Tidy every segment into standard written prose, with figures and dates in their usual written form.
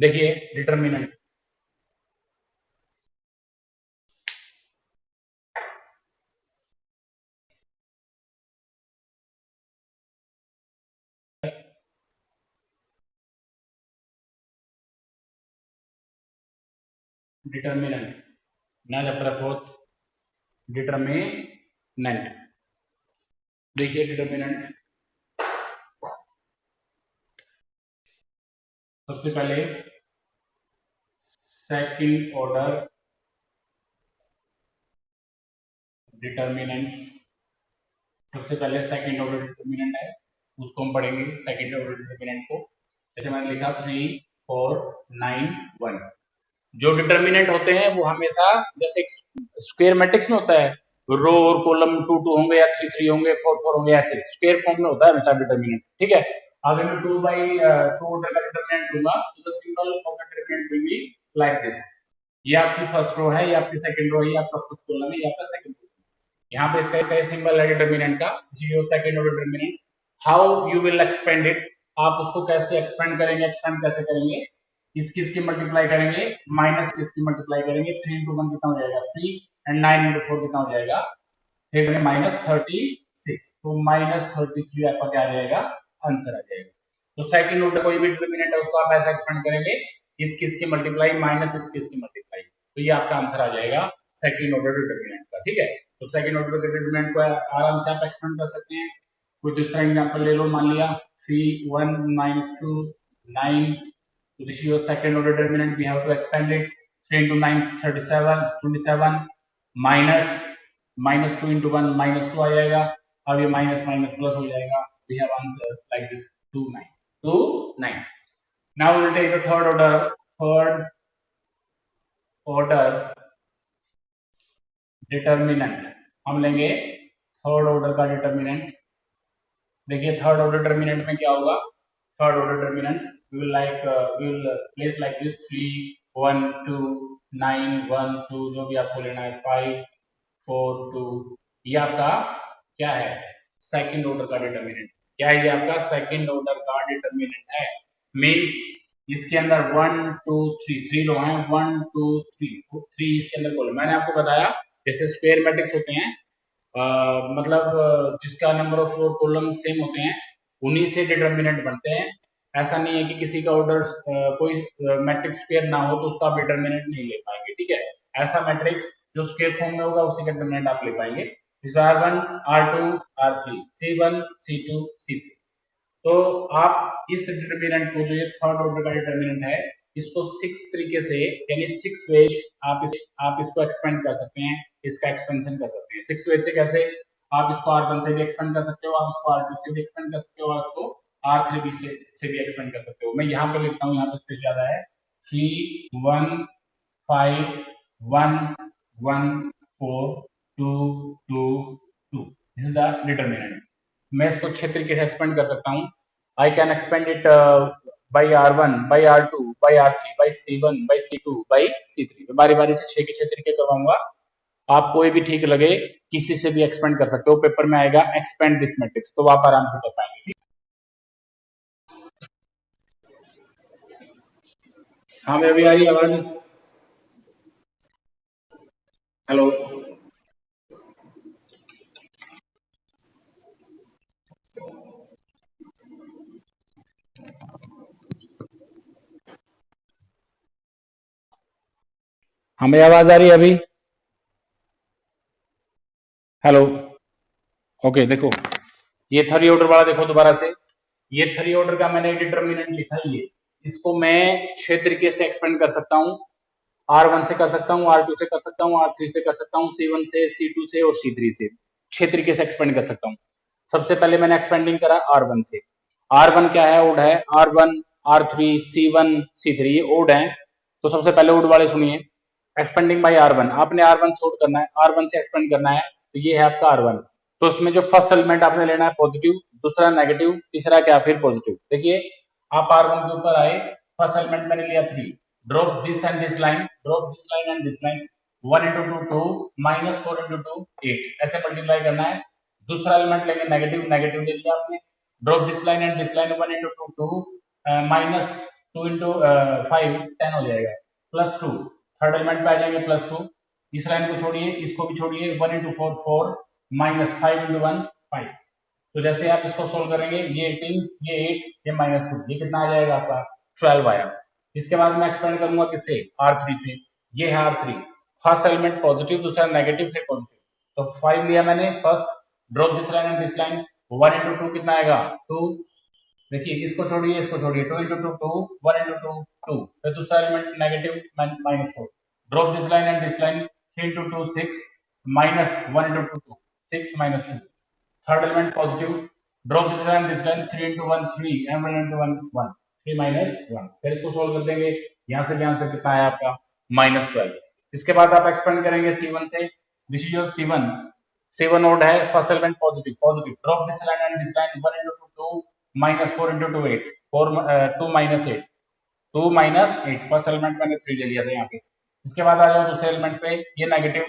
देखिए determinant, determinant ना chapter fourth, determinant. देखिए डिटर्मिनेंट, सबसे पहले सेकंड ऑर्डर डिटर्मिनेंट, सबसे पहले सेकंड ऑर्डर डिटर्मिनेंट है, उसको हम पढ़ेंगे सेकंड ऑर्डर डिटर्मिनेंट को। जैसे मैंने लिखा 3 4 9 1। जो डिटर्मिनेंट होते हैं वो हमेशा जैसे स्क्वायर मैट्रिक्स में होता है, रो और कॉलम 2 2 होंगे या 3 3 होंगे 4 4 होंगे, ऐसे स्क्वायर फॉर्म में होता है हमेशा डिटर्मिनेंट। ठीक है, अगर मैं 2 बाई 2 ऑर्डर का डिटर्मिनेंट लूंगा तो the symbol of the determinant will be like this. ये आपकी फर्स्ट रो है, ये आपकी सेकंड रो है, ये आपका फर्स्ट कॉलम है, ये आपका सेकंड कॉलम। यहाँ पे इसका सिंबल है डिटर्मिनेंट का, zero second order determinant. How you will expand it, आप उसको कैसे एक्सपेंड करेंगे, एक्सपेंड कैसे करेंगे, किसकी मल्टीप्लाई करेंगे, माइनस किसकी मल्टीप्लाई करेंगे, 3 इंटू 1 कितना हो जाएगा 3, एंड 9 इंटू 4 कितना हो जाएगा, फिर माइनस 36, तो माइनस 33 आपका क्या आ जाएगा, आंसर आ जाएगा। तो सेकंड ऑर्डर कोई भी डिटर्मिनेंट है उसको आप ऐसा एक्सपेंड करेंगे, इस किसकी मल्टीप्लाई माइनस इस किसकी मल्टीप्लाई, तो ये आपका आंसर आ जाएगा सेकंड ऑर्डर डिटर्मिनेंट का। ठीक है, तो सेकंड ऑर्डर के डिटर्मिनेंट को आराम से आप एक्सपेंड कर सकते हैं। कोई दूसरा एग्जांपल ले लो, मान लिया 3 1 2 9, so this is your second order determinant, we have to expand it, 3 into 9 37 27, minus 2 into 1 minus 2 आ जाएगा, अब ये माइनस माइनस प्लस हो जाएगा, we have answer like this 2 9। now we will take the third order determinant, हम लेंगे third order का determinant. देखिए third order determinant में क्या होगा, third order determinant we will place like this 3 1 2 9 1 2, जो भी आपको लेना है 5 4 2, ये आपका क्या है, सेकंड ऑर्डर का डिटर्मिनेंट। क्या है ये आपका सेकंड ऑर्डर का डिटर्मिनेंट है, मींस इसके अंदर 1 2 3 रो हैं, 1 2 3 इसके अंदर कॉलम। मैंने आपको बताया जैसे स्क्वायर मैट्रिक्स होते हैं, मतलब जिसका number of floor column same होते हैं उन्हीं से डिटर्मिनेंट बनते हैं। ऐसा नहीं है कि किसी का ऑर्डर कोई मैट्रिक्स स्क्वायर ना हो तो उसका आप डिटर्मिनेंट नहीं ले पाएंगे। ठीक है, ऐसा मैट्रिक्स जो स्क्वायर फॉर्म में होगा उसी का डिटर्मिनेंट आप ले पाएंगे। R1 R2 R3 C1 C2 C3। तो आप इस डिटर्मिनेंट को, जो ये थर्ड ऑर्डर का डिटर्मिनेंट है, इसको 6 तरीके से यानी 6 वेज आप इसको एक्सपेंड कर सकते हैं, इसका एक्सपेंशन कर सकते हैं। 6 वेज से कैसे, आप इसको R1 से भी एक्सपेंड कर सकते हो, आप इसको R2 से भी एक्सपेंड कर सकते हो, और इसको R3 से भी एक्सपेंड कर सकते हो। मैं यहाँ पे लिखता हूँ, यहाँ पे स्पेस ज्यादा है, 3 1 5 1 1 4 2 2 2, दिस इज द डिटर्मिनेंट। मैं इसको 6 तरीके से एक्सपेंड कर सकता हूँ। I can expand it by R1 by R2 by R3 by C1 by C2 by C3। बारी बारी से 6 के 6 तरीके करवाऊंगा, आप कोई भी ठीक लगे किसी से भी एक्सपेंड कर सकते हो। पेपर में आएगा एक्सपेंड दिस मैट्रिक्स, तो आप आराम से कर पाएंगे। हाँ मैं अभी आ रही आवाज, हेलो। हमें आवाज आ रही है अभी, हेलो। ओके देखो ये थर्ड ऑर्डर वाला देखो दोबारा से, ये थर्ड ऑर्डर का मैंने डिटर्मिनेंट लिखा ही है, इसको मैं 6 तरीके से एक्सपेंड कर सकता हूँ। R1 से कर सकता हूँ, R2 से कर सकता हूँ, R3 से कर सकता हूँ, C1 से, C2 से और C3 से। 6 तरीके से एक्सपेंड कर सकता हूँ। सबसे पहले मैंने एक्सपेंडिंग करा R1 से। R1 क्या है, ओड है, R1 R3 C1 C3 ये ओड है, तो सबसे पहले ओड वाले सुनिए। एक्सपेंडिंग बाई R1, आपने R1 से ओड करना है, R1 से एक्सपेंड करना है, तो ये है आपका R1। तो उसमें जो फर्स्ट एलिमेंट आपने लेना है पॉजिटिव, दूसरा नेगेटिव, तीसरा क्या, फिर पॉजिटिव। देखिए आप R1 के ऊपर आए, फर्स्ट एलिमेंट मैंने लिया 3, drop this and this line, drop this line and this line, 1 into 2 2, minus 4 into 2 8, ऐसे मल्टीप्लाई करना है। दूसरा एलिमेंट लेंगे नेगेटिव, नेगेटिव ले लिया आपने, drop this line and this line, 1 into 2 2, minus 2 into 5 10 हो जाएगा, +2 थर्ड एलिमेंट पे आ जाएंगे +2, इस लाइन को छोड़िए, इसको भी छोड़िए, 1 इंटू 4 4 -5 इंटू 1 5। तो जैसे आप इसको सोल्व करेंगे, ये 18, ये 8, ये -2, ये कितना आ जाएगा आपका 12 आया। इसके बाद मैं एक्सपेंड करूंगा किससे, R3 से। ये है R3, फर्स्ट एलिमेंट पॉजिटिव, दूसरा नेगेटिव, फिर पॉजिटिव, तो 5 लिया मैंने first, drop this line and this line, 1 into 2 कितना आएगा 2, देखिए इसको छोड़िए, इसको छोड़िए, 2 इंटू 2 2, 1 इंटू 2 2, फिर दूसरा element negative -4, drop this line and this line, 3 into 2 6, -1 into 2 2 6 -2, third element positive, drop this line 3 into 1 3 and 1 into 1 1, 3 -1, फिर इसको सोल्व कर देंगे, यहाँ से भी आंसर कितना आया आपका -12। इसके बाद आप एक्सपेंड करेंगे C1 से, this is your C1, C1 odd है, first element positive positive, drop this line and this line, 1 into 2 2, -4 into 2 8, 4 2 -8, 2 -8, first element मैंने 3 ले लिया था यहाँ पे। इसके बाद आ जाओ दूसरे एलिमेंट पे, ये नेगेटिव,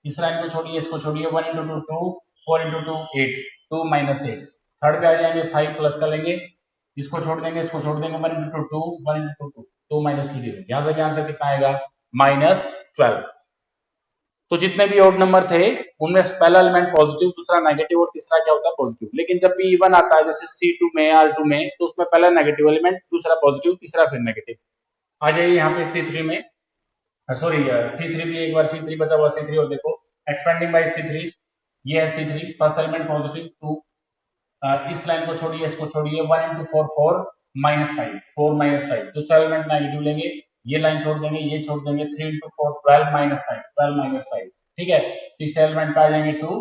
इस लाइन को छोड़िए, इसको छोड़िए, 1 इंटू 2 2, 4 इंटू 2 8, 2 -8, थर्ड पे आ जाएंगे 5 प्लस कर लेंगे, इसको छोड़ देंगे, इसको छोड़ देंगे, 1 इंटू 2 1 इंटू 2 2 -2 0, यहाँ से आंसर कितना आएगा -12। तो जितने भी ऑड नंबर थे उनमें पहला एलिमेंट पॉजिटिव, दूसरा नेगेटिव और तीसरा क्या होता है पॉजिटिव, लेकिन जब भी इवन आता है जैसे C2 में R2 में, तो उसमें पहला नेगेटिव एलिमेंट, दूसरा पॉजिटिव, तीसरा फिर नेगेटिव। आ जाइए यहाँ पे C3 में, सॉरी C3 भी एक बार, C3 बचा हुआ C3 और देखो, एक्सपेंडिंग बाय C3, ये है C3, फर्स्ट एलिमेंट पॉजिटिव 2, इस लाइन को छोड़िए, इसको छोड़िए, 1 इंटू 4 4 -5 4 -5, दूसरा एलिमेंट नेगेटिव लेंगे, ये लाइन छोड़ देंगे, ये छोड़ देंगे, 3 इंटू 4 12 -5 12 -5, ठीक है, तीसरे एलिमेंट पे आ जाएंगे 2,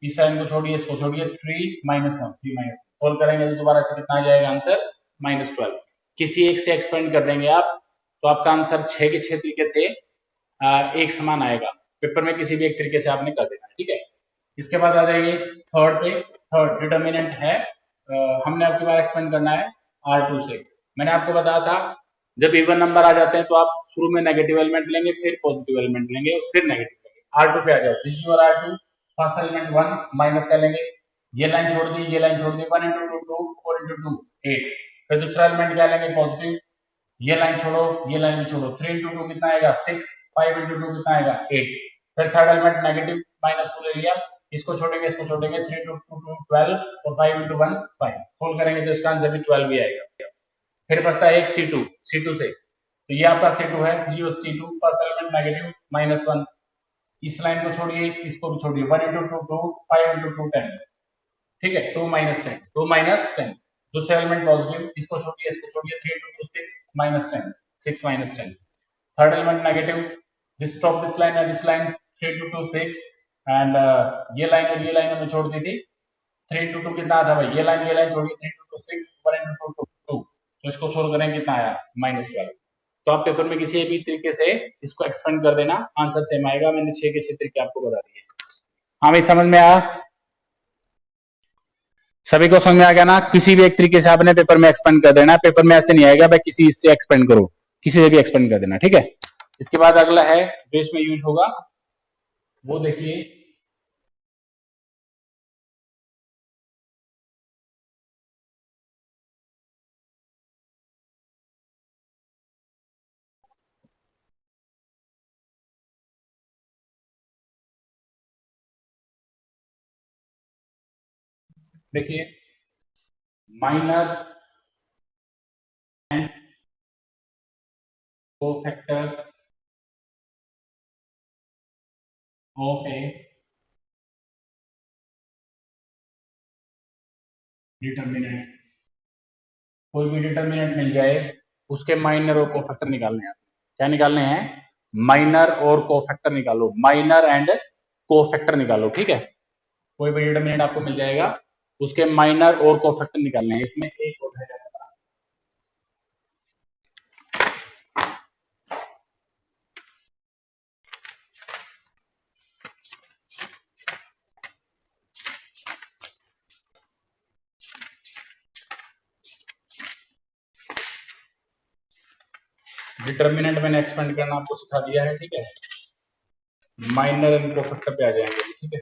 इस लाइन को छोड़िए, इसको छोड़िए, 3 -1 3 -1, सोल्व करेंगे तो दोबारा से कितना आ जाएगा आंसर -12। किसी एक से एक्सपेंड कर देंगे आप, तो आपका आंसर 6 के 6 तरीके से एक समान आएगा, पेपर में किसी भी एक तरीके से आपने कर देना, ठीक है। इसके बाद आ जाइए थर्ड पे, थर्ड डिटर्मिनेंट है, हमने आपकी बार एक्सपेंड करना है R2 से। मैंने आपको बताया था जब इवन नंबर आ जाते हैं तो आप शुरू में नेगेटिव एलिमेंट लेंगे, फिर पॉजिटिव एलिमेंट लेंगे और फिर नेगेटिव लेंगे। R2 पे आ जाओ, this is your R2, first element 1 minus कर लेंगे, ये लाइन छोड़ दी, ये लाइन छोड़ दी, 1 इंटू 2 2 4 इंटू 2 8, फिर दूसरा एलिमेंट क्या लेंगे पॉजिटिव, ये लाइन छोड़ो, ये लाइन भी छोड़ो, 3 इंटू 2 कितना आएगा 6, 5 इंटू 2 कितना आएगा 8, फिर थर्ड एलिमेंट नेगेटिव -2 ले लिया, इसको छोड़ेंगे, इसको छोड़ेंगे, 3 इंटू 2 12 और 5 इंटू 1 5, सोल्व करेंगे तो इसका आंसर भी 12 भी आएगा। फिर बचता है एक C2 से, तो ये आपका C2 है, zero C2, first element negative -1, इस लाइन को छोड़िए, इसको भी छोड़िए, 1 इंटू 2 2 5 इंटू 2 10, ठीक है, 2 -10 2 -10, दूसरा एलिमेंट पॉजिटिव, इसको छोड़िए, इसको छोड़िए, 3 into 2 6 -10 6 -10, third element negative, this stop this line and this line, 3 into 2 6 and ये लाइन और ये लाइन हमने छोड़ दी थी, 3 इंटू 2 कितना था भाई, ये लाइन छोड़िए, 3 इंटू 2 6 1 इंटू 2 2, तो इसको सोल्व करेंगे कितना आया -12। तो आप पेपर में किसी भी तरीके से इसको एक्सपेंड कर देना, आंसर सेम आएगा, मैंने 6 के 6 तरीके आपको बता दिए। हाँ भाई समझ में आया, सभी को समझ में आ गया ना, किसी भी एक तरीके से आपने पेपर में एक्सपेंड कर देना, पेपर में ऐसे नहीं आएगा भाई किसी इससे एक्सपेंड करो, किसी से भी एक्सपेंड कर देना, ठीक है। इसके बाद अगला है जो इसमें यूज होगा वो देखिए, देखिए minors and cofactors of a determinant, कोई भी डिटर्मिनेंट मिल जाए उसके माइनर और कोफैक्टर निकालने हैं, क्या निकालने हैं, माइनर और कोफैक्टर निकालो, माइनर एंड कोफैक्टर निकालो, ठीक है। कोई भी डिटर्मिनेंट आपको मिल जाएगा, उसके माइनर और कोफैक्टर निकालने हैं, इसमें एक और है डिटर्मिनेंट, मैंने एक्सपेंड करना आपको सिखा दिया है, ठीक है। माइनर एंड कोफैक्टर पे आ जाएंगे, ठीक है,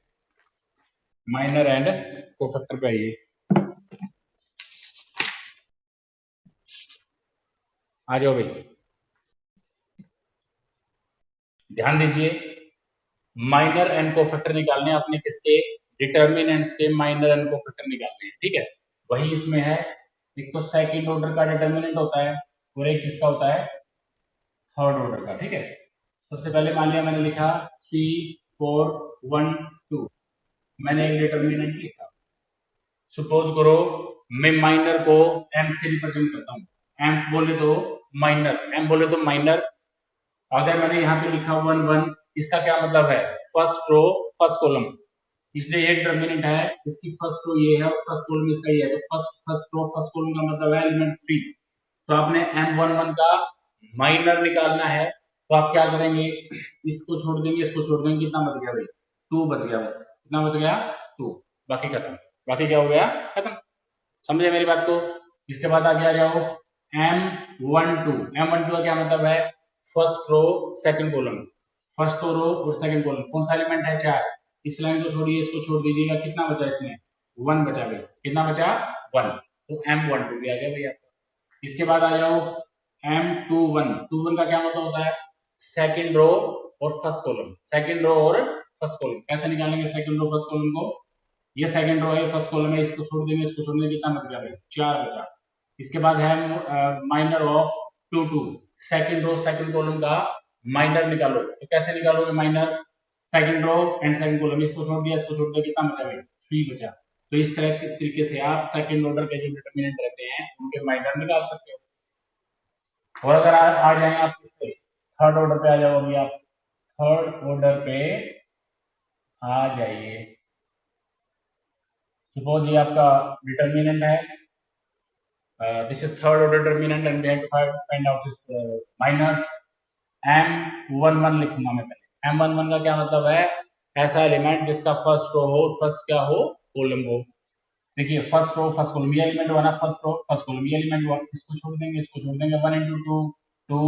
माइनर एंड कोफैक्टर पे आइए। आ जाओ भाई, ध्यान दीजिए, माइनर एन कोफैक्टर निकालने हैं अपने किसके, डिटर्मिनेंट्स के माइनर एन कोफैक्टर निकालने हैं, ठीक है। वही इसमें है, एक तो सेकंड ऑर्डर का डिटर्मिनेंट होता है और एक किसका होता है, थर्ड ऑर्डर का, ठीक है। सबसे पहले मान लिया मैंने लिखा 3 4 1 2, मैंने एक डिटर्मिनेंट लिखा। सपोज करो मैं माइनर को एम से रिप्रेजेंट करता हूँ, एम बोले तो माइनर, एम बोले तो माइनर। अगर मैंने यहाँ पे लिखा 1 1, इसका क्या मतलब है, फर्स्ट रो फर्स्ट कॉलम, इसलिए एक डिटर्मिनेंट है, इसकी फर्स्ट रो ये है और फर्स्ट कॉलम इसका ये है, तो फर्स्ट रो फर्स्ट कॉलम का मतलब है एलिमेंट 3। तो आपने M11 का माइनर निकालना है, तो आप क्या करेंगे, इसको छोड़ देंगे, इसको छोड़ देंगे, कितना बच गया भाई, 2 बच गया, बस कितना बच गया, 2, बाकी खत्म, बाकी क्या हो गया, खत्म। समझे मेरी बात को। इसके बाद आगे आ जाओ M12, M12 का क्या मतलब है, first row second column, first row और सेकंड कॉलम, कौन सा एलिमेंट है, 4। इस लाइन को छोड़िए, इसको छोड़ दीजिएगा, कितना बचा इसमें, 1 बचा भाई, कितना बचा, 1, तो M12 भी आ गया भैया। इसके बाद आ जाओ M21, 21 का क्या मतलब होता है, सेकंड रो और फर्स्ट कॉलम, सेकंड रो और फर्स्ट कॉलम। कैसे निकालेंगे सेकंड रो फर्स्ट कॉलम को, ये सेकंड रो है, फर्स्ट कॉलम है, इसको छोड़ देंगे, इसको छोड़ देंगे, कितना बच गया भाई, 4 बचा। इसके बाद है minor of 2 2, second row second column का माइनर निकालो, तो कैसे निकालोगे minor, second row and second column, इसको छोड़ दिया, इसको छोड़ दिया, कितना बचा भाई, 3 बचा। तो इस तरह के तरीके से आप सेकंड ऑर्डर के जो डिटरमिनेंट रहते हैं उनके माइनर निकाल सकते हो। और अगर आ जाए आप किससे, थर्ड ऑर्डर पे आ जाओ, अभी आप थर्ड ऑर्डर पे आ जाइए। सपोज ये आपका डिटरमिनेंट है, this is third order determinant and we have to find out this minors. M11 लिखूंगा मैं पहले, M11 का क्या मतलब है, ऐसा एलिमेंट जिसका फर्स्ट रो हो और फर्स्ट क्या हो, कॉलम हो। देखिए फर्स्ट रो फर्स्ट कॉलम, ये एलिमेंट बना, फर्स्ट रो फर्स्ट कॉलम, ये एलिमेंट हुआ, इसको छोड़ देंगे, इसको छोड़ देंगे, 1 into 2 2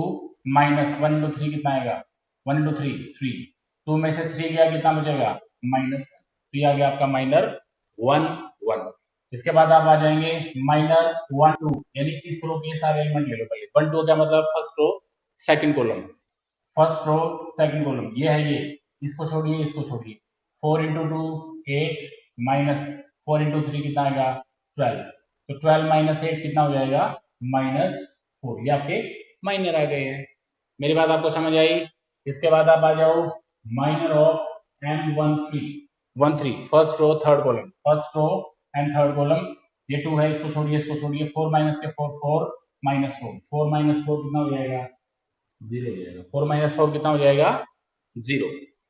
माइनस 1 into 3 कितना आएगा, 1 into 3 3, 2 में से 3 गया, कितना बचेगा, माइनस, तो ये आ गया आपका माइनर 1 1। इसके बाद आप आ जाएंगे माइनर 1 2, यानी इस रो के सारे एलिमेंट ले लो पहले। 1 2 क्या मतलब, first row second column, first row second column, ये है ये, इसको छोड़िए, इसको छोड़िए, 4 into 2 8 माइनस 4 into 3 कितना आएगा, 12, तो 12 माइनस 8 कितना हो जाएगा, माइनस 4, ये आपके माइनर आ गए हैं। मेरी बात आपको समझ आई। इसके बाद आप आ जाओ minor of M13 first row third column, first row and third column, ये 2 है, इसको छोड़िए, इसको छोड़िए, 4 माइनस के 4 4 माइनस 4, 4 माइनस 4 कितना हो जाएगा, 0 हो जाएगा, 4 माइनस 4 कितना हो जाएगा, 0।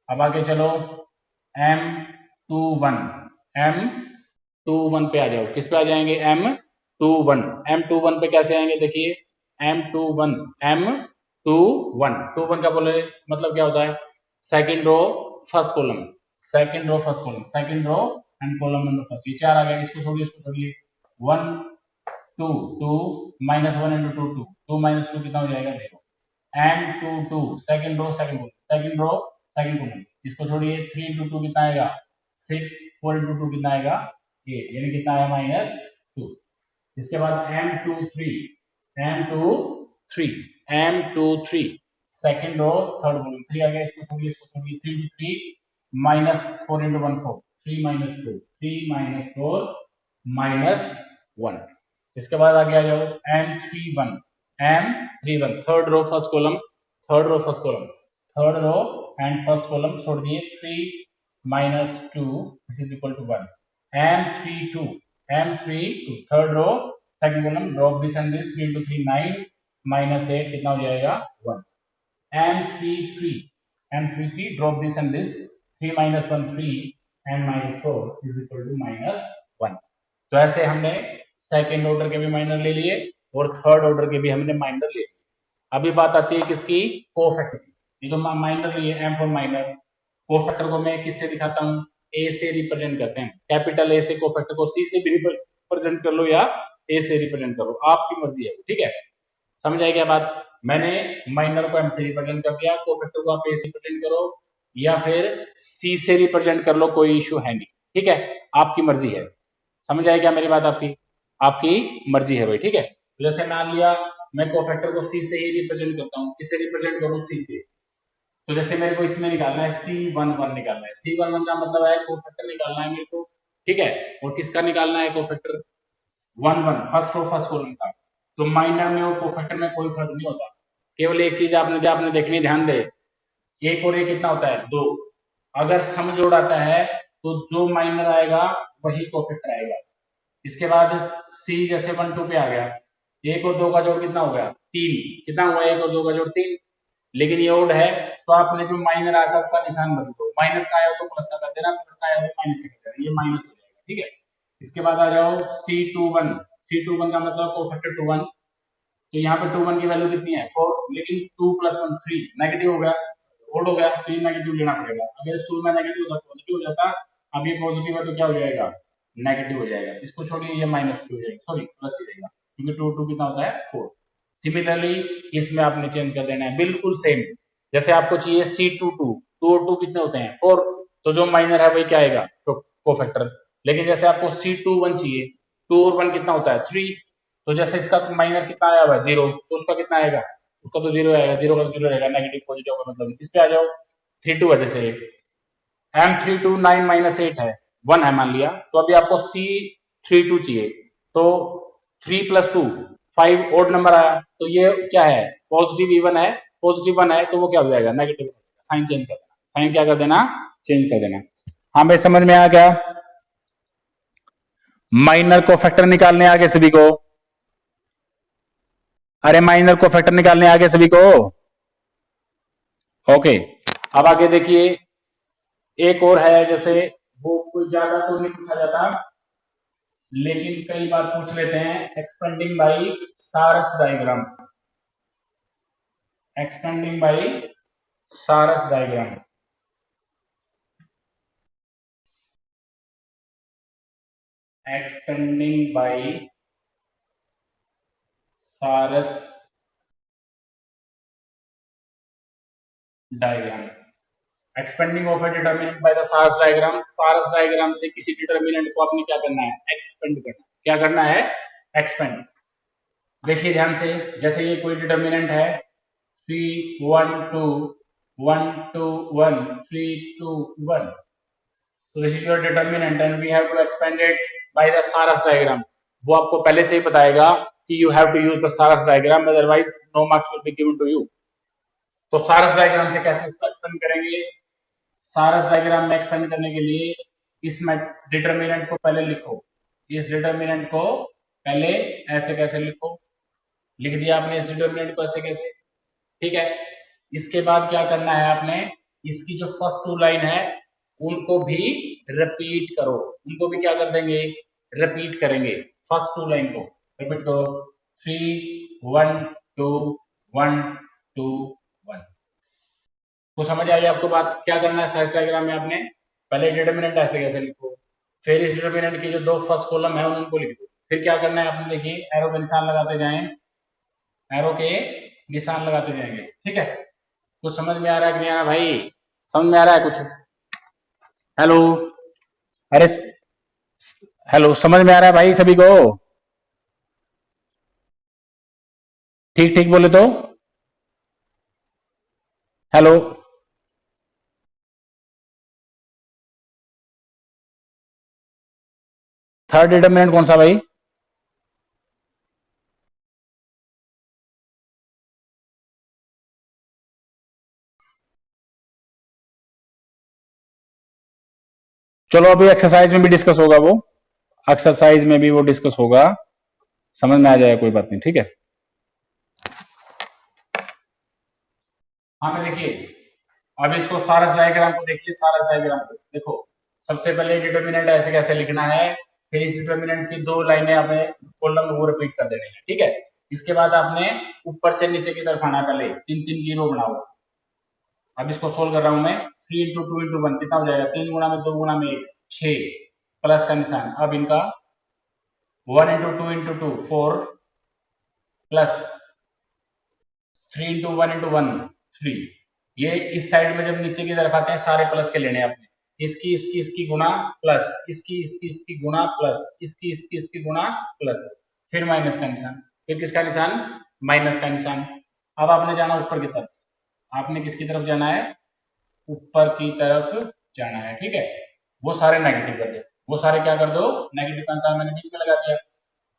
अब आगे चलो M21, M21 पे आ जाओ, किस पे आ जाएंगे, M21 पे कैसे आएंगे, देखिए M21 21 का बोले मतलब क्या होता है, second row first column, second row first column, second row and column number first, ये 4 आ गया, इसको छोड़िए, इसको छोड़िए, 1 2 2 माइनस 1 into 2 2, 2 माइनस 2 कितना हो जाएगा, 0। M22 second row second column, second row second column, इसको छोड़िए, 3 into 2 कितना आएगा, 6, 4 into 2 कितना आएगा, 8, यानी कितना आया, -2। इसके बाद M23 second row third column, 3 आ गया, इसको छोड़िए, इसको छोड़िए, 3 into 3 minus 4 into 1 4, 3 minus 4 3 minus 4 minus 1। इसके बाद आगे आ जाओ M31 third row first column, third row first column, third row and first column छोड़ दिए, 3 minus 2 this is equal to 1। M32 third row second column, drop this and this, 3 into 3 9 minus 8 कितना हो जाएगा, 1। M33 drop this and this, 3 minus 1 3 and minus 4 is equal to -1। तो ऐसे हमने second order के भी माइनर ले लिए और थर्ड ऑर्डर के भी हमने माइनर ले लिए। अभी बात आती है किसकी, कोफैक्टर की। ये तो माइनर लिए, M फॉर माइनर। कोफैक्टर को मैं किससे दिखाता हूँ, A से रिप्रेजेंट करते हैं, कैपिटल A से कोफैक्टर को, C से भी रिप्रेजेंट कर लो या A से रिप्रेजेंट करो, आपकी मर्जी है, ठीक है। समझ आई क्या बात। मैंने माइनर को M से रिप्रेजेंट कर दिया, कोफैक्टर को आप A से रिप्रेजेंट करो या फिर C से रिप्रेजेंट कर लो, कोई इश्यू है नहीं, ठीक है, आपकी मर्जी है। समझ आई क्या मेरी बात, आपकी आपकी मर्जी है भाई, ठीक है। जैसे मान लिया मैं कोफैक्टर को सी से ही रिप्रेजेंट करता हूँ। किससे रिप्रेजेंट करूँ? सी से। तो जैसे मेरे को इसमें निकालना है C11 निकालना है। C11 का मतलब है कोफैक्टर निकालना है मेरे को, ठीक है। और किसका निकालना है cofactor? 1 1 first row first column का। तो माइनर में और कोफैक्टर में कोई फर्क नहीं होता। केवल एक चीज आपने देखनी, ध्यान दे, एक और एक कितना होता है? 2। अगर सम जोड़ आता है तो जो माइनर आएगा वही कोफैक्टर आएगा। इसके बाद सी जैसे 1 2 पे आ गया, 1 और 2 का जोड़ कितना हो गया? 3। कितना हुआ? 1 और 2 का जोड़ 3। लेकिन ये ओड है तो आपने जो माइनर आया था उसका निशान बदल दो। माइनस का आया हो तो प्लस का कर देना, प्लस का आया हो तो माइनस का कर देना, ये माइनस हो जाएगा, ठीक है। इसके बाद आ जाओ C21। C21 का मतलब कोफैक्टर 2 1। तो यहाँ पे 2 1 की वैल्यू कितनी है? 4। लेकिन 2 + 1 3 नेगेटिव हो गया, ओड हो गया, तो ये नेगेटिव लेना पड़ेगा। अगर शुरू में नेगेटिव होता पॉजिटिव हो जाता, अब ये पॉजिटिव है तो क्या हो जाएगा? नेगेटिव हो जाएगा। इसको छोड़िए, ये माइनस हो जाएगा, सॉरी प्लस ही रहेगा, क्योंकि 2 2 कितना होता है? 4। सिमिलरली इसमें आपने चेंज कर देना है, बिल्कुल सेम। जैसे आपको चाहिए C22, 2 और 2 कितने होते हैं? 4। तो जो माइनर है वही क्या आएगा? कोफैक्टर। लेकिन जैसे आपको C21 चाहिए, 2 और 1 कितना होता है? 3। तो जैसे इसका माइनर कितना आया हुआ है? 0, तो उसका कितना आएगा? उसका तो 0 आएगा, 0 का तो 0 रहेगा, नेगेटिव पॉजिटिव का मतलब। इस पे आ जाओ 32 है, जैसे M329 - 8 है, 1 है मान लिया, तो अभी आपको C32 चाहिए। तो 3 + 2 5 ओड नंबर आया, तो ये क्या है? पॉजिटिव इवन है, पॉजिटिव 1 है, तो वो क्या हो जाएगा? नेगेटिव। साइन चेंज कर देना, साइन क्या कर देना? चेंज कर देना। हाँ भाई, समझ में आ गया? माइनर को फैक्टर निकालने आगे सभी को? अरे माइनर को फैक्टर निकालने आगे सभी को? ओके। अब आगे देखिए, एक और है, जैसे वो कोई ज्यादा तो नहीं पूछा जाता, लेकिन कई बार पूछ लेते हैं, एक्सपेंडिंग बाई सारस डायग्राम। एक्सपेंडिंग बाई सारस डायग्राम। एक्सपेंडिंग बाई सारस diagram. Expanding of a determinant by the सारस डायग्राम। सारस डायग्राम से किसी डिटर्मिनेंट को आपने क्या करना है? एक्सपेंड करना। क्या करना है? एक्सपेंड। देखिए ध्यान से, जैसे ये कोई डिटर्मिनेंट है 3 1 2 1 2 1 3 2 1, so this is your determinant and we have to expand it by the Saras diagram. वो आपको पहले से ही बताएगा कि you have to use the Saras diagram, otherwise no marks will be given to you. तो सारस diagram से कैसे इसको एक्सपेंड करेंगे? सारस डायग्राम में एक्सपेंड करने के लिए इस डिटर्मिनेंट को पहले लिखो। इस डिटर्मिनेंट को पहले ऐसे कैसे लिखो? लिख दिया आपने इस डिटर्मिनेंट को ऐसे कैसे, ठीक है। इसके बाद क्या करना है आपने? इसकी जो फर्स्ट 2 लाइन है उनको भी रिपीट करो। उनको भी क्या कर देंगे? रिपीट करेंगे। फर्स्ट 2 लाइन को रिपीट करो, 3 1 2 1 2 1। तो समझ आई आपको बात? क्या करना है सर्च डायग्राम में? आपने पहले डिटर्मिनेंट ऐसे कैसे लिखो, फिर इस डिटर्मिनेंट की जो 2 फर्स्ट कॉलम है उनको लिख दो। फिर क्या करना है आपने? देखिए एरो के निशान लगाते जाएं, एरो के निशान लगाते जाएंगे, ठीक है। कुछ समझ में आ रहा है कि नहीं आ रहा भाई? समझ में आ रहा है कुछ? हेलो, अरे हेलो, समझ में आ रहा है भाई सभी को? ठीक ठीक बोले तो। हेलो, थर्ड डिटर्मिनेंट कौन सा भाई? चलो अभी एक्सरसाइज में भी डिस्कस होगा वो, एक्सरसाइज में भी वो डिस्कस होगा, समझ में आ जाएगा, कोई बात नहीं, ठीक है। हाँ देखिए, अब इसको सारस डायग्राम को देखिए। सारस डायग्राम को देखो, सबसे पहले डिटर्मिनेंट ऐसे कैसे लिखना है, फिर इस डिटर्मिनेंट की 2 लाइनें आपने कॉलम वो रिपीट कर देनी है, ठीक है। इसके बाद आपने ऊपर से नीचे की तरफ आना, पहले 3 3 की रो बनाओ। अब इसको सोल्व कर रहा हूं मैं, 3 × 2 × 1 कितना हो जाएगा? 3 गुणा में 2 गुणा में 1 6, प्लस का निशान। अब इनका 1 × 2 × 2 4, प्लस 3 × 1 × 1 3। ये इस साइड में जब नीचे की तरफ आते हैं सारे प्लस के लेने आपने, इसकी गुणा प्लस, इसकी गुणा प्लस, इसकी गुणा प्लस, फिर माइनस का निशान, फिर किसका निशान? माइनस का निशान। अब आपने जाना ऊपर की तरफ, आपने किसकी तरफ जाना है, ऊपर की तरफ जाना है, ठीक है। वो सारे नेगेटिव कर दो, वो सारे क्या कर दो, नेगेटिव का आंसर मैंने बीच में लगा दिया।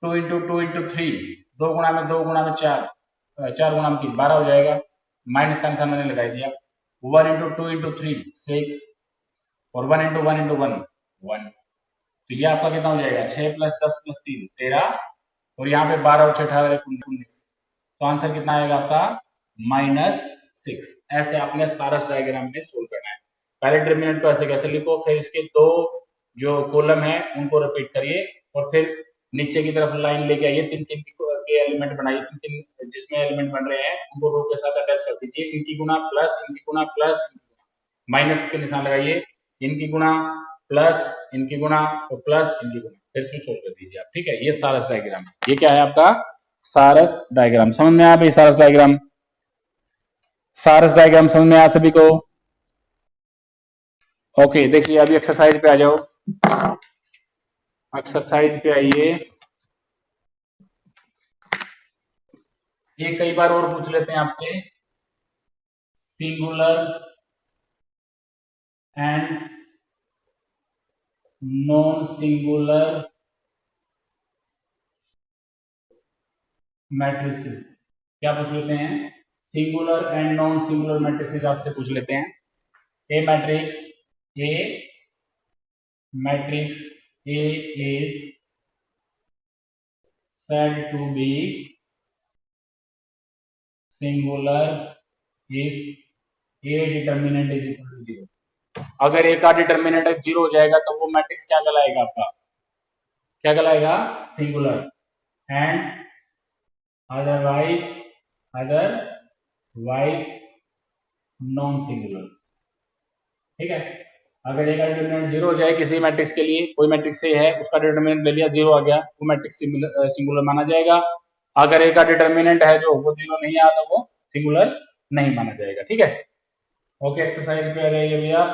2 इंटू 3, 2 गुणा में 4, 4 गुणा में 3 12 हो जाएगा। माइनस का आंसर मैंने लगा दिया। 1 इंटू 2 इंटू 3 6, और 1 इंटू 1 1, तो ये आपका कितना हो जाएगा, 6 प्लस 10 प्लस 3 13, और यहाँ पे 12 और 6 18 19, तो आंसर कितना आएगा आपका, -6। ऐसे आपने सारा डायग्राम में सोल्व करना है। पहले डिटरमिनेंट को ऐसे कैसे लिखो, फिर इसके दो जो कॉलम है उनको रिपीट करिए, और फिर नीचे की तरफ लाइन लेके आइए, तीन तीन के एलिमेंट बनाइए, तीन तीन जिसमें एलिमेंट बन रहे हैं उनको रो के साथ अटैच कर दीजिए, इनकी गुना प्लस, इनकी गुना प्लस, माइनस के निशान लगाइए, इनकी गुणा प्लस, इनकी गुणा और प्लस, इनकी गुणा, फिर इसमें सोल्व कर दीजिए आप, ठीक है। ये सारस डायग्राम, ये क्या है आपका, सारस डायग्राम। समझ में आ गई सारस डायग्राम, सारस डायग्राम समझ में आ सभी को। ओके, देखिए अभी एक्सरसाइज पे आ जाओ, एक्सरसाइज पे आइए। ये कई बार और पूछ लेते हैं आपसे, singular and non singular matrices, क्या पूछ लेते हैं, singular and non singular matrices आपसे पूछ लेते हैं। A matrix, a matrix A is said to be singular if A determinant is equal to 0। अगर A का डिटर्मिनेंट 0 हो जाएगा तो वो मैट्रिक्स क्या कहलाएगा आपका, क्या कहलाएगा, singular, and otherwise non singular, ठीक है। अगर A का डिटर्मिनेंट 0 हो जाए किसी मैट्रिक्स के लिए, कोई मैट्रिक्स A है उसका डिटर्मिनेंट ले लिया 0 आ गया, वो मैट्रिक्स सिंगुलर माना जाएगा। अगर A का डिटर्मिनेंट है जो वो 0 नहीं आया तो वो सिंगुलर नहीं माना जाएगा, ठीक है। ओके, एक्सरसाइज पे आ जाइए भैया।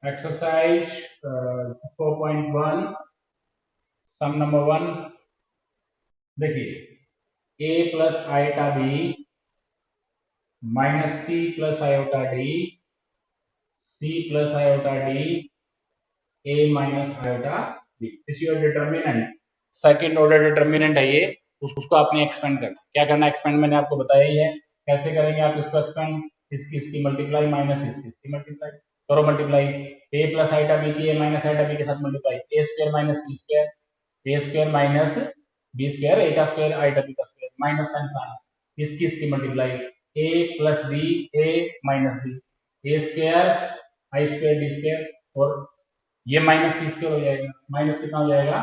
एक्सरसाइज 4.1 सम नंबर 1, देखिए A plus iota B minus C plus iota D, C plus iota D, A minus iota B, this your determinant, second order determinant है ये, उसको आपने एक्सपेंड करना। क्या करना एक्सपेंड, मैंने आपको बताया ही है। कैसे करेंगे आप इसको एक्सपेंड, इसकी मल्टीप्लाई माइनस इसकी मल्टीप्लाई करो, मल्टीप्लाई ए प्लस आइटा बी की ए माइनस आइटा बी के साथ मल्टीप्लाई, ए स्क्वायर माइनस बी स्क्वायर, ए स्क्वायर माइनस बी स्क्वायर, ए का स्क्वायर आइटा बी का स्क्वायर, माइनस का निशान, इसकी multiply, A plus B A minus B, A square I square D square, और ये माइनस सी square हो जाएगा, माइनस कितना हो जाएगा,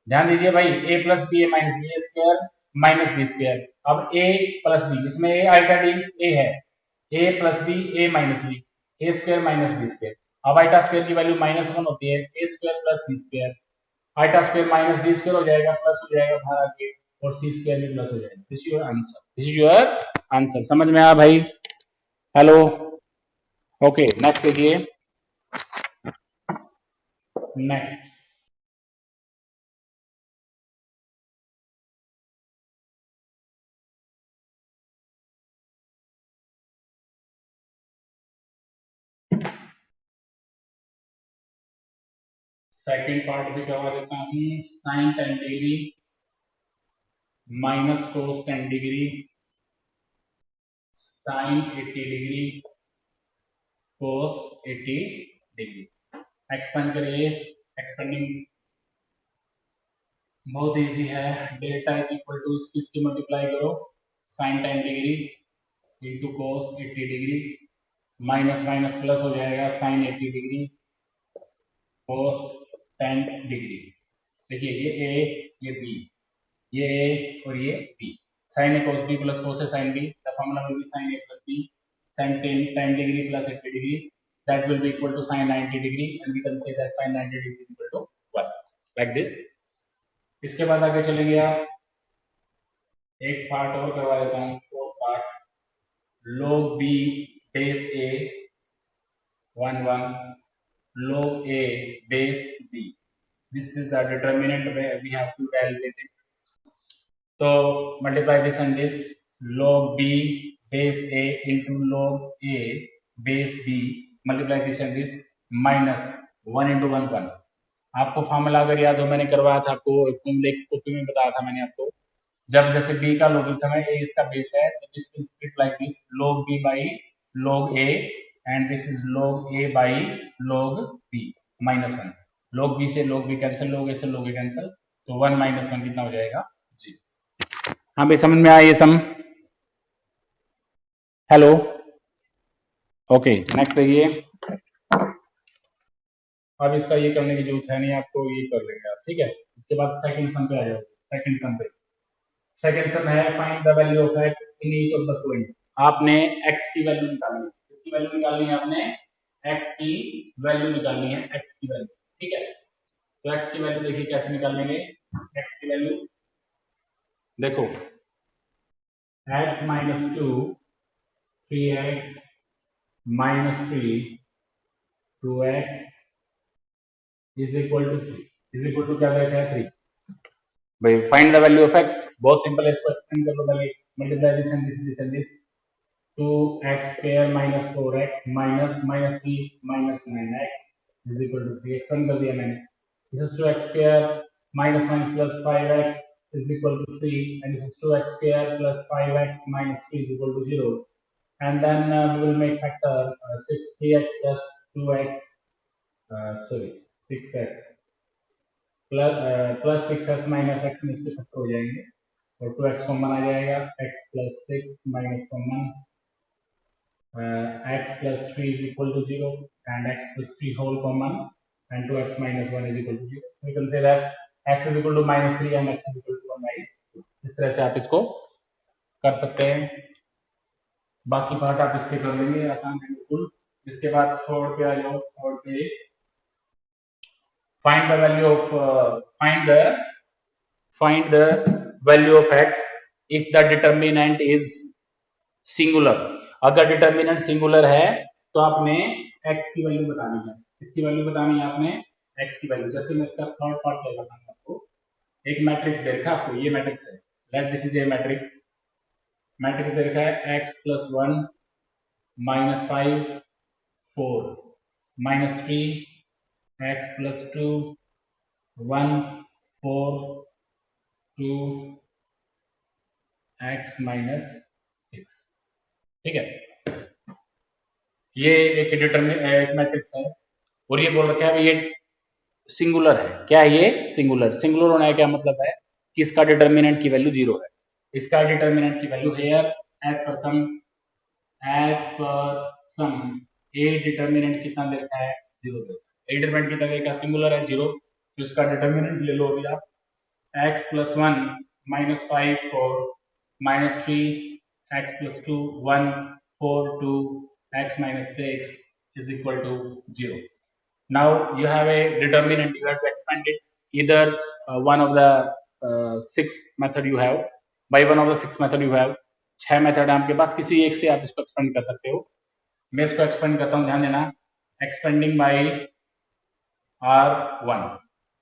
ध्यान दीजिए भाई, ए plus B A minus B, A square minus B square. अब ए प्लस बी, इसमें ए आइटा डी ए है, A plus B A minus B, A square minus B square. अब आइटा स्क्वायर की वैल्यू -1 होती है, A square plus B square, iota square minus B square हो जाएगा, plus हो जाएगा बाहर आके, और सी स्क्वायर भी प्लस हो जाएगा। This is your answer, this is your answer, समझ में आया भाई, हेलो। ओके, नेक्स्ट देखिए, नेक्स्ट सेकंड पार्ट भी करवा देता हूँ। Sine 10 degree minus cos 10 degree sine 80 degree cos 80 degree, expand करिए। एक्सपेंडिंग बहुत इजी है, डेल्टा इज इक्वल टू इसकी मल्टीप्लाई करो, sine 10 degree into cos 80 degree, minus minus plus हो जाएगा, साइन 80 डिग्री कोस 10 डिग्री। देखिए ये ए, ये बी, ये ए और ये B, sine A cos B plus cos A sine B, the formula will be sine A plus B sin 10 degree plus 80 degree, that will be equal to sin 90 degree, and we can say that sin 90 degree is equal to 1, like this। इसके बाद आगे चलेंगे आप, एक part और करवा देता हूँ, fourth part, log b base a 1 1 log a base b, this is the determinant where we have to calculate it। तो multiply this and this, log b base a into log a base b multiply this and this minus 1 into 1 1। आपको formula अगर याद हो, मैंने करवाया था आपको, फॉर्मूले की कॉपी में बताया था मैंने आपको। जब जैसे b का लॉगरिथम है, a इसका बेस है, तो this will split like this, log b by log a and this is log a by log b minus 1। log b से log b cancel, log a से log a कैंसिल, तो 1 minus 1 कितना हो जाएगा, जी। हाँ भाई, समझ में आया ये सम? Hello, okay. नेक्स्ट देखिए, अब इसका ये करने की जरूरत है नहीं आपको, ये कर लेंगे आप, ठीक है। इसके बाद सेकंड सम पे आ जाओ। सेकंड सम पे, सेकंड सम है find the value of x in each of the point. आपने x की वैल्यू निकालनी है, इसकी वैल्यू निकालनी है आपने, x की वैल्यू निकालनी है, x की वैल्यू, ठीक है। तो x की वैल्यू देखिए कैसे निकालेंगे। x की वैल्यू देखो, x minus 2 3x minus 3 2x is equal to 3, is equal to क्या देखा है, 3। भाई find the value of x, बहुत सिंपल है, इसको एक्सप्लेन कर लो पहले। Multiply this and this 2x square minus 4x minus minus 3 minus 9x is equal to 3। Explain कर दिया मैंने। This is 2x square minus minus plus 5x is equal to 3 and this is 2x square plus 5x minus 3 is equal to 0 and then we will make factor 3x plus 2x sorry 6x plus 6x minus x में इससे factor हो जाएंगे और 2x common आ जाएगा, x plus 6 minus common x plus 3 is equal to 0 and x plus 3 whole common and 2x minus 1 is equal to 0. We can say that x is equal to minus 3 and x is equal to 1 by 2. इस तरह से आप इसको कर सकते हैं। बाकी part आप इसके कर लेंगे, आसान है बिल्कुल। इसके बाद थर्ड पे आ जाओ। थर्ड पे find the value of find the value of x if the determinant is singular। अगर डिटर्मिनेंट सिंगुलर है तो आपने x की वैल्यू बतानी है, इसकी वैल्यू बतानी है आपने x की वैल्यू। जैसे मैं इसका थर्ड पार्ट क्या बताऊंगा आपको, एक मैट्रिक्स दे रखा है आपको, ये मैट्रिक्स है, let this is a matrix. Matrix दे रखा है x plus 1 minus 5 4 minus 3 x plus 2 1 4 2 x minus 6, ठीक है। ये एक एक मैट्रिक्स है और ये बोल रखा है ये सिंगुलर है। क्या है ये? सिंगुलर। सिंगुलर होना है क्या मतलब है कि इसका डिटर्मिनेंट की वैल्यू 0 है। इसका डिटर्मिनेंट की value here as per some A determinant कितना दे रखा है? 0 दे रखा है। ए डिटर्मिनेंट कितना देगा? सिंगुलर है 0, तो इसका डिटर्मिनेंट ले लो अभी आप, x plus 1 minus 5 4 minus 3 x plus 2 1 4 2 x minus 6 is equal to 0. Now you have a determinant, you have to expand it either one of the 6 method you have, by one of the 6 method you have, 6 method है आपके पास, किसी एक से आप इसको expand कर सकते हो। मैं इसको एक्सपेंड करता हूँ, ध्यान देना, एक्सपेंडिंग बाय R1,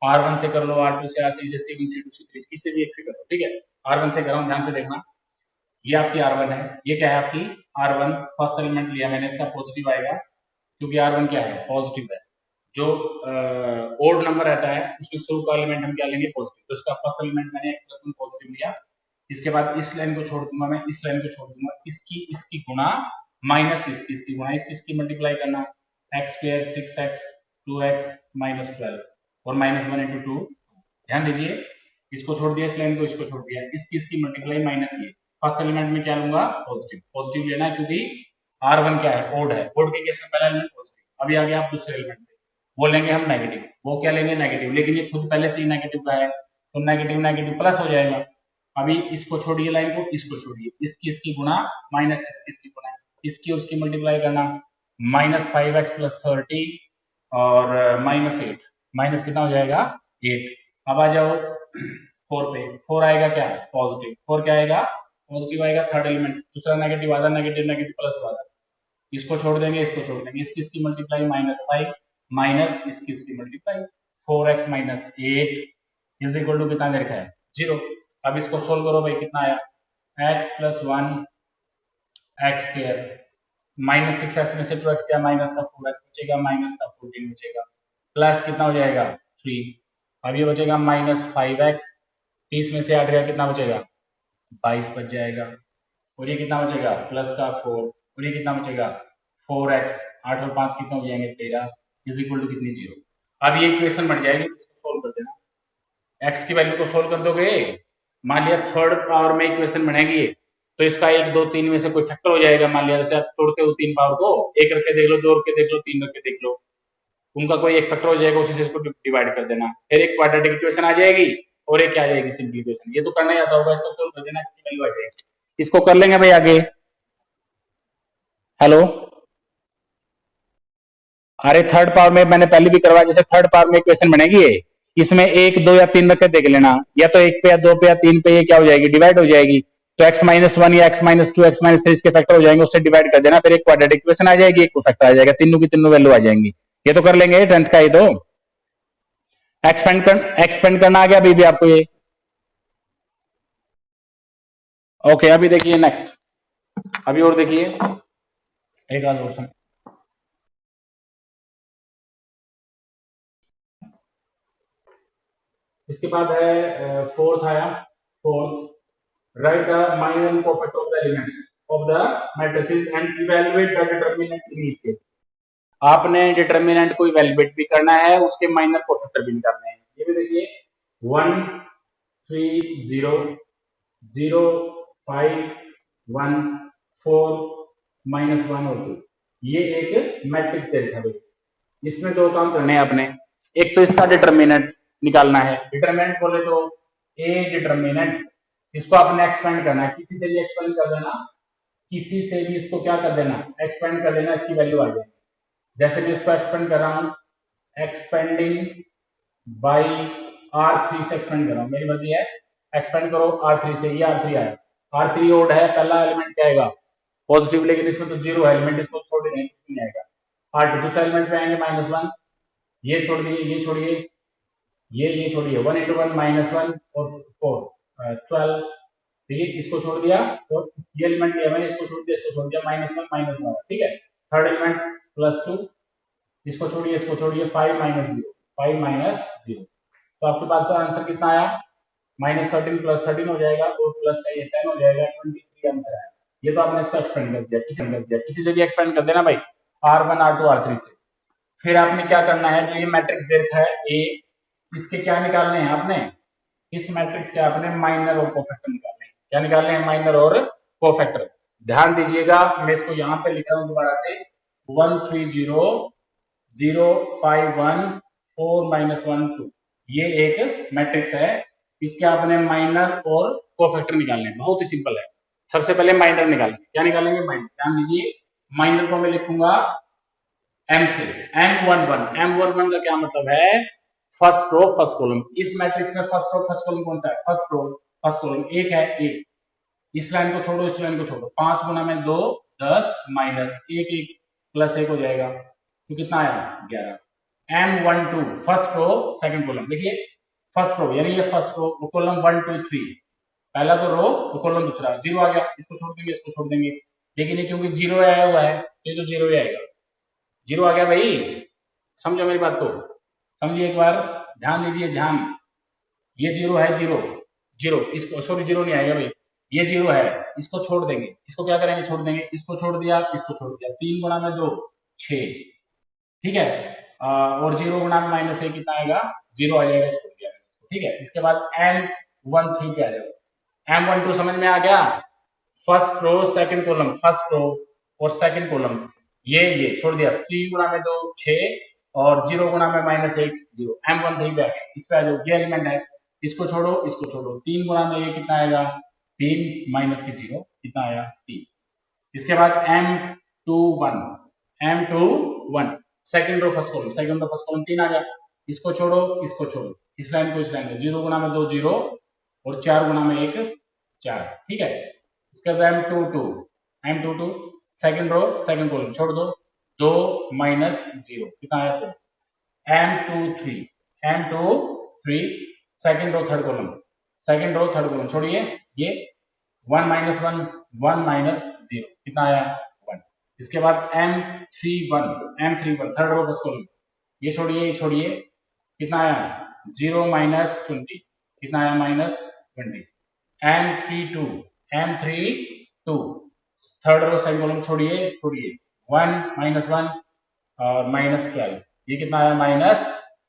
R1 से कर लो, R2 से, R3 से, C1 से, 2 से, 3 किसी भी एक से करो, ठीक है। R1 से कर रहा हूँ, ध्यान से देखना, ये आपकी R1 है, ये क्या है आपकी R1। फर्स्ट एलिमेंट लिया मैंने, इसका पॉजिटिव आएगा क्योंकि R1 क्या है? पॉजिटिव है। जो ओड नंबर रहता है उसमें शुरू का एलिमेंट हम क्या लेंगे? पॉजिटिव। तो इसका फर्स्ट एलिमेंट मैंने x प्लस 1 पॉजिटिव लिया। इसके बाद इस लाइन को छोड़ दूंगा मैं, इस लाइन को छोड़ दूंगा, इसकी गुणा माइनस इसकी गुणा इसकी मल्टीप्लाई करना, x square 6x 2x minus 12 और माइनस 1 इंटू 2। ध्यान दीजिए, इसको छोड़ दिया, इस लाइन को, इसको छोड़ दिया, इसकी मल्टीप्लाई माइनस ये। फर्स्ट एलिमेंट में क्या लूंगा? पॉजिटिव। पॉजिटिव लेना है क्योंकि R1 क्या है? ओड है। ओड के केस में पहला एलिमेंट पॉजिटिव। अभी आ गया आप दूसरे एलिमेंट पे, वो लेंगे हम नेगेटिव। वो क्या लेंगे? नेगेटिव। लेकिन ये खुद पहले से ही नेगेटिव का है तो नेगेटिव नेगेटिव प्लस हो जाएगा। अभी इसको छोड़िए, लाइन को, इसको छोड़िए, इसकी गुणा माइनस इसकी गुणा, इसकी उसकी मल्टीप्लाई करना, माइनस 5x प्लस 30 और माइनस 8, माइनस कितना हो जाएगा? 8। अब आ जाओ 4 पे, 4 आएगा क्या? पॉजिटिव। 4 क्या आएगा? पॉजिटिव आएगा। थर्ड एलिमेंट, दूसरा नेगेटिव आधा, नेगेटिव नेगेटिव प्लस आधा, इसको छोड़ देंगे, इसको छोड़ देंगे, इसकी मल्टीप्लाई माइनस 5 माइनस इसकी multiply 4x minus 8 is equal to कितना दे रखा है? 0। अब इसको सोल्व करो भाई, कितना आया, x plus 1 x square minus 6x में से 2x क्या, माइनस का 4x बचेगा, माइनस का 14 बचेगा, प्लस कितना हो जाएगा 3। अब ये बचेगा माइनस 5x, 30 में से 8 गया, कितना बचेगा 22 बच जाएगा। और ये कितना बचेगा प्लस का 4, और ये कितना बचेगा 4x, 8 और 5 कितना हो जाएंगे 13, इज इक्वल टू कितनी 0। अब ये इक्वेशन बन जाएगी, इसको सोल्व कर देना, x की वैल्यू को सोल्व कर दोगे, मान लिया थर्ड पावर में इक्वेशन बनेगी, तो इसका 1 2 3 में से कोई फैक्टर हो जाएगा। मान लिया जैसे आप तोड़ते हो 3 पावर को, 1 रख के देख लो, 2 रख के देख लो, 3 रख के देख लो, उनका कोई एक फैक्टर हो जाएगा, उसी से इसको डिवाइड कर देना, फिर एक क्वाड्रेटिक इक्वेशन आ जाएगी और एक क्या आ जाएगी सिंपल इक्वेशन। ये तो करना ही आता होगा, इसको सोल्व कर देना, x की वैल्यू आ जाएगी। इसको कर लेंगे भाई आगे। हेलो, अरे थर्ड पावर में मैंने पहले भी करवाया, जैसे थर्ड पावर में इक्वेशन बनेगी ये, इसमें 1 2 या 3 रख के देख लेना, या तो 1 पे या 2 पे या 3 पे ये क्या हो जाएगी डिवाइड हो जाएगी, तो x माइनस 1 या x माइनस 2 x माइनस 3 इसके फैक्टर हो जाएंगे, उससे डिवाइड कर देना, फिर एक क्वाड्रेटिक इक्वेशन आ जाएगी, एक फैक्टर आ जाएगा, तीनों की तीनों वैल्यू आ जाएंगी। ये तो कर लेंगे 10th का, ये तो एक्सपेंड करना आ गया अभी भी आपको ये। ओके, अभी देखिए नेक्स्ट, अभी और देखिए एक आध क्वेश्चन। इसके बाद है फोर्थ आया, fourth, write the minor and coeffects of the elements of the matrices and evaluate the determinant in each case। आपने डिटर्मिनेंट को इवेल्युएट भी करना है, उसके माइनर कोफैक्टर भी निकालने हैं। ये भी देखिए 1 3 0 0 5 1 4 माइनस 1 और 2, ये एक मैट्रिक्स दे रखा है। इसमें दो काम करने हैं आपने, एक तो इसका डिटर्मिनेंट निकालना है, डिटर्मिनेंट बोले तो ए डिटर्मिनेंट, इसको आपने एक्सपेंड करना है, किसी से भी एक्सपेंड कर देना, किसी से भी इसको क्या कर देना एक्सपेंड कर देना, इसकी वैल्यू आ जाएगी। जैसे मैं इसको एक्सपेंड कर रहा हूं, एक्सपेंडिंग बाय R3 से एक्सपेंड कर रहा हूं, मेरी मर्जी है, एक्सपेंड करो R3 से, ये R3 आया, R3 ओड है, पहला एलिमेंट क्या आएगा पॉजिटिव, लेकिन इसमें तो जीरो है एलिमेंट, इसको छोड़ देंगे, कुछ नहीं आएगा। R2 दूसरा एलिमेंट पे आएंगे -1, ये छोड़ दिए, ये छोड़िए, ये छोड़िए, 1 into 1 -1 और 4 12, ठीक है, इसको छोड़ दिया, और ये एलिमेंट लिया मैंने, इसको छोड़ दिया, इसको छोड़ दिया, -1 ठीक है। थर्ड एलिमेंट +2, इसको छोड़िए, इसको छोड़िए, 5 -0, तो आपके पास आंसर कितना आया -13 + 13 हो जाएगा, और प्लस का ये 10 हो जाएगा, 23 आंसर आया। ये तो आपने इसको एक्सपेंड कर दिया, किसी से भी एक्सपेंड कर देना भाई, R1 R2 R3 से। फिर आपने क्या करना है, जो ये मैट्रिक्स दे रखा है ए, इसके क्या निकालने हैं आपने, इस मैट्रिक्स के आपने माइनर और कोफैक्टर निकालने हैं। क्या निकालने हैं, माइनर और कोफैक्टर। ध्यान दीजिएगा, मैं इसको यहां पे लिख रहा हूं दोबारा से, 1 3 0 0 5 1 4 -1 2, ये एक मैट्रिक्स है, इसके आपने माइनर और कोफैक्टर निकालने हैं। बहुत ही सिंपल है, सबसे पहले माइनर निकालेंगे। क्या निकालेंगे, माइनर। ध्यान दीजिए, माइनर को मैं लिखूंगा m से, m11 का क्या मतलब है, फर्स्ट रो फर्स्ट कॉलम। इस मैट्रिक्स में फर्स्ट रो फर्स्ट कॉलम कौन सा है, फर्स्ट रो फर्स्ट कॉलम एक है, एक, इस लाइन को छोड़ो, इस लाइन को छोड़ो, 5 गुना में 2 10 माइनस 1 1 प्लस 1 हो जाएगा, तो कितना आया 11। m12 first row second column, देखिए फर्स्ट रो यानी ये फर्स्ट रो, वो कॉलम 1 2 3, पहला तो रो, वो कॉलम दूसरा, जीरो आ गया, इसको छोड़ देंगे, इसको छोड़ देंगे, लेकिन ये क्योंकि जीरो आया हुआ है तो ये तो जीरो ही आएगा, जीरो आ गया भाई, समझो मेरी बात को, समझिए एक बार, ध्यान दीजिए, ध्यान, ये जीरो है, जीरो जीरो, इसको सॉरी जीरो नहीं आएगा भाई, ये जीरो है, इसको छोड़ देंगे, इसको क्या करेंगे छोड़ देंगे, इसको छोड़ दिया, इसको छोड़ दिया, 3 गुना में 2 6, ठीक है, और 0 गुना में -1 कितना आएगा, जीरो आ जाएगा, छोड़ दिया, ठीक है। इसके बाद m13 पे आ जाएगा, m12 समझ में आ गया, first row second column, first row और सेकंड कॉलम, ये छोड़ दिया, 3 गुना में 2 6 और 0 गुना में -1 0, m13 पे आ गया, इस पे आ जाओ, ये एलिमेंट है, इसको छोड़ो, इसको छोड़ो, 3 गुना में ये कितना आएगा 3 माइनस के 0 कितना आया 3। इसके बाद m21 second row first column, second row first column 3 आ गया, इसको छोड़ो, इसको छोड़ो, इस लाइन को, इस लाइन को, 0 गुना में 2 0 और 4 गुना में 1 4, ठीक है। इसके बाद m22 second row second column, छोड़ दो, 2 माइनस 0 कितना आया, तो m23 second row third column, second row third column छोड़िए, ये 1 माइनस 1 1 माइनस 0 कितना आया 1। इसके बाद M31 third row first column, ये छोड़िए कितना आया 0 माइनस 20 कितना आया minus 20। M32 third row second column छोड़िए 1 माइनस 1 और माइनस 12 ये कितना आया माइनस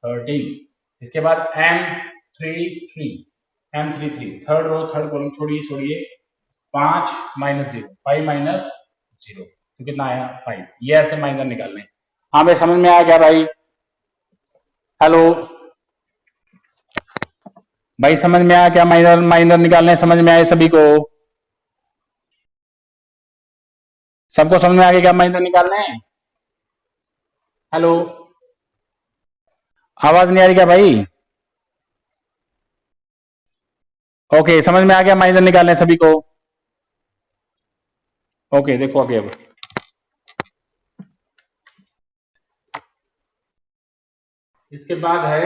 13। इसके बाद M33 third row third column छोड़िए 5 माइनस 0 5 माइनस 0 तो कितना आया 5। ये ऐसे माइनर निकालने। हाँ भाई समझ में आया क्या भाई? हेलो भाई समझ में आया क्या? माइनर निकालने समझ में आए सभी को? सबको समझ में आ गया क्या माइनर निकालने? हेलो आवाज नहीं आ रही क्या भाई? ओके समझ में आ गया माइनर निकालने सभी को? ओके देखो आगे अब इसके बाद है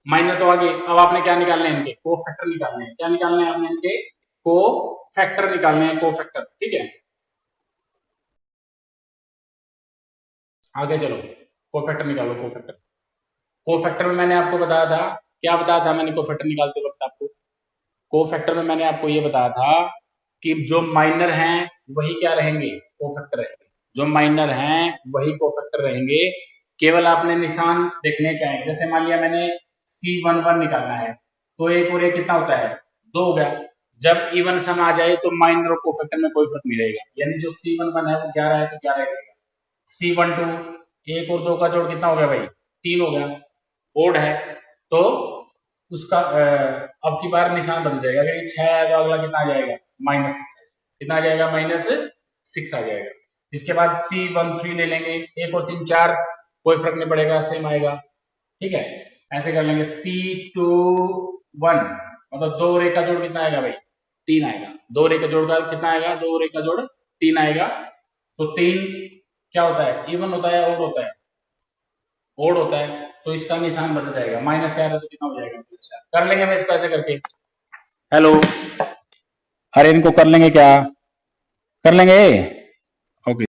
माइनर तो आगे। अब आपने क्या निकालने हैं? इनके को फैक्टर निकालने हैं। क्या निकालने हैं आपने? इनके को फैक्टर निकालने हैं, को फैक्टर। ठीक है आगे चलो को फैक्टर निकालो। को फैक्टर में मैंने आपको बताया था, क्या बताया था मैंने को फैक्टर निकालते वक्त आपको? को फैक्टर में मैंने आपको ये बताया था कि जो माइनर हैं वही क्या रहेंगे को फैक्टर रहेंगे, जो माइनर हैं वही को फैक्टर रहेंगे। केवल आपने निशान देखने क्या है। जैसे मान लिया मैंने C11 निकालना है तो एक और एक कितना होता है 2 हो गया। जब इवन सम आ जाए तो माइनर और को फैक्टर में कोई फर्क नहीं रहेगा, यानी जो C11 है वो 11 है तो 11 रहेगा। C12 एक और 2 का जोड़ कितना हो गया भाई 3 हो गया, ओड है तो उसका अब की बार निशान बदल जाएगा। अगर ये 6 है तो अगला कितना आ जाएगा -6 कितना आ जाएगा -6 आ जाएगा। इसके बाद C13 ले लेंगे, 1 और 3 4 कोई फर्क नहीं पड़ेगा सेम आएगा। ठीक है ऐसे कर लेंगे। C21 मतलब 2 और 1 का जोड़ कितना आएगा भाई 3 आएगा। 2 और 1 का जोड़ का कितना आएगा 2 और 1 का जोड़ 3 आएगा। तो 3 क्या होता है इवन होता है ओड होता है? ओड होता है तो इसका निशान बदल जाएगा। -4 है तो कितना हो जाएगा +4। कर लेंगे मैं इसको ऐसे करके। हेलो अरे इनको कर लेंगे क्या? कर लेंगे